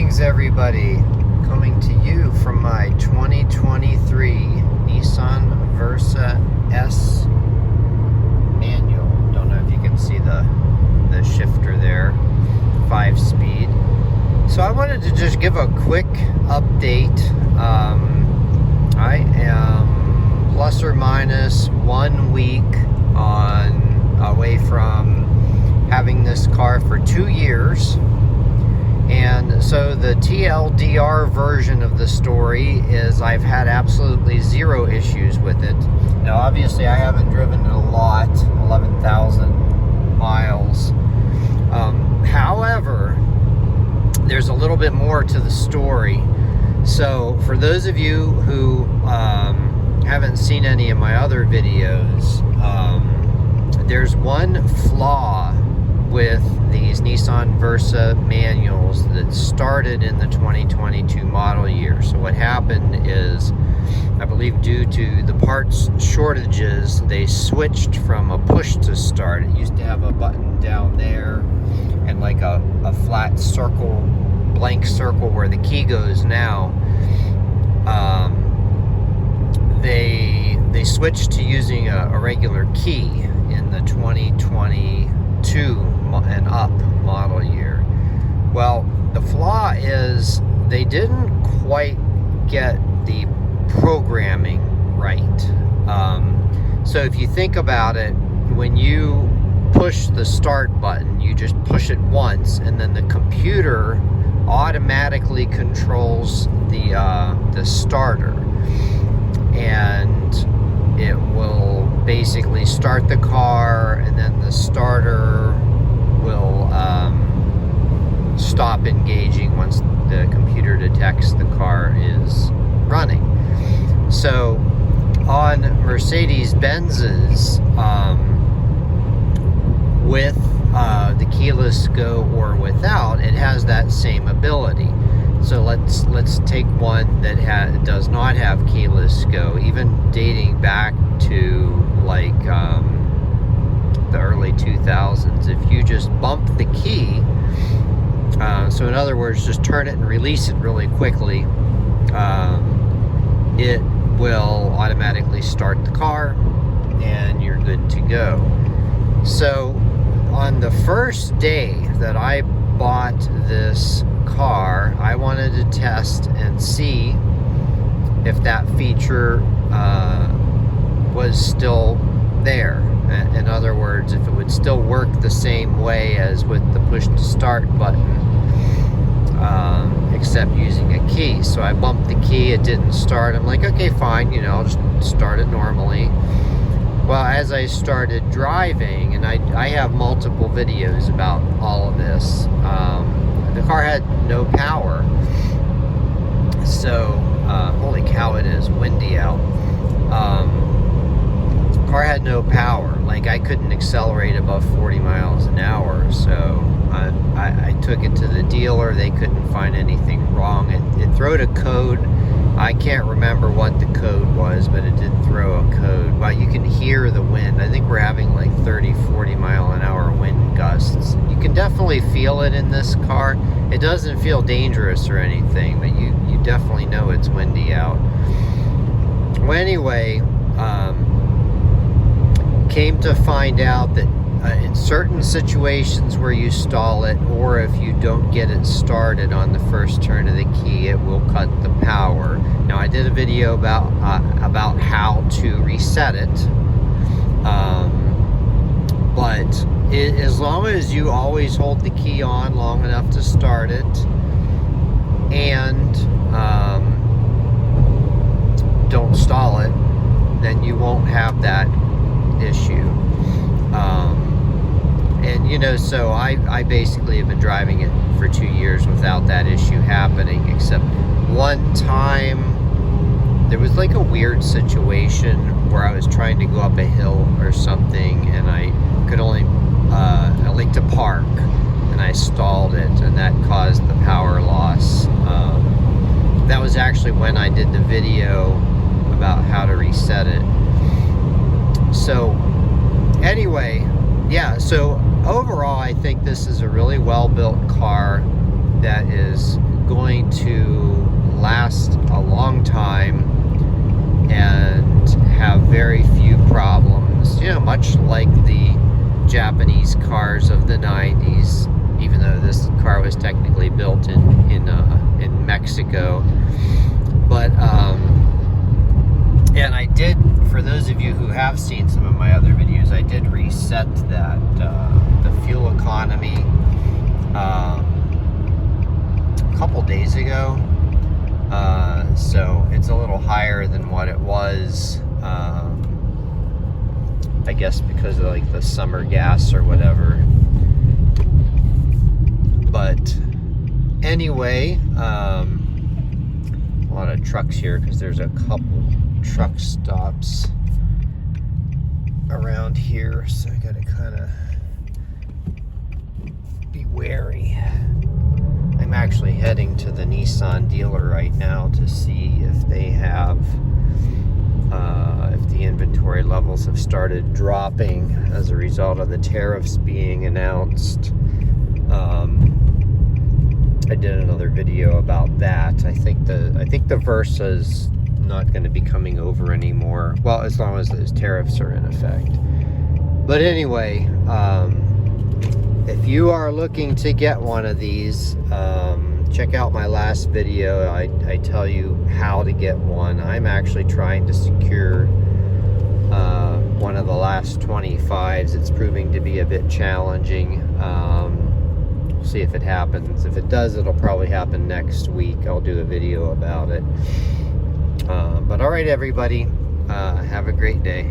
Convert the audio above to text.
Greetings everybody, coming to you from my 2023 Nissan Versa S manual. Don't know if you can see the shifter there, 5-speed. So I wanted to just give a quick update. I am plus or minus 1 week away from having this car for 2 years. And so the TLDR version of the story is I've had absolutely zero issues with it. Now obviously I haven't driven it a lot, 11,000 miles. However, there's a little bit more to the story. So for those of you who haven't seen any of my other videos, there's one flaw with these Nissan Versa manuals that started in the 2022 model year. So what happened is, I believe due to the parts shortages, they switched from a push to start. It used to have a button down there and like a flat circle, blank circle where the key goes now. They switched to using a regular key in the 2022 and up model year. Well, the flaw is they didn't quite get the programming right. So if you think about it, when you push the start button, you just push it once, and then the computer automatically controls the starter, and it will basically start the car, and then the starter will stop engaging once the computer detects the car is running. So on Mercedes-Benz's, with the keyless go or without, it has that same ability. So let's take one that does not have keyless go, even dating back to like the early 2000s. If you just bump the key, so in other words, just turn it and release it really quickly, it will automatically start the car and you're good to go. So on the first day that I bought this car, I wanted to test and see if that feature was still there. In other words, if it would still work the same way as with the push to start button, except using a key. So I bumped the key, it didn't start. I'm like, okay, fine, I'll just start it normally. Well, as I started driving, and I have multiple videos about all of this, the car had no power. So, holy cow, it is windy out. Car had no power. Like, I couldn't accelerate above 40 miles an hour. So I took it to the dealer. They couldn't find anything wrong. It threw a code. I can't remember what the code was, but it did throw a code. Well, you can hear the wind. I think we're having like 30, 40 mile an hour wind gusts. You can definitely feel it in this car. It doesn't feel dangerous or anything, but you definitely know it's windy out. Well, anyway, came to find out that in certain situations where you stall it, or if you don't get it started on the first turn of the key, it will cut the power. Now I did a video about how to reset it, but as long as you always hold the key on long enough to start it, and don't stall it, then you won't have that issue. And so I basically have been driving it for 2 years without that issue happening, except one time there was like a weird situation where I was trying to go up a hill or something, and I could only I like to park, and I stalled it, and that caused the power loss. That was actually when I did the video about how to reset it. So anyway, yeah, so overall I think this is a really well built car that is going was technically built in Mexico. But and I did, for those of you who have seen some of my other videos, I did reset that the fuel economy a couple days ago. So it's a little higher than what it was, I guess because of like the summer gas or whatever. But anyway, a lot of trucks here because there's a couple truck stops around here, so I gotta kind of be wary. I'm actually heading to the Nissan dealer right now to see if they have, if the inventory levels have started dropping as a result of the tariffs being announced. I did another video about that. I think the Versa's not going to be coming over anymore. Well, as long as those tariffs are in effect. But anyway, if you are looking to get one of these, check out my last video. I tell you how to get one. I'm actually trying to secure one of the last 25s. It's proving to be a bit challenging. We'll see if it happens. If it does, it'll probably happen next week. I'll do a video about it. But all right, everybody, have a great day.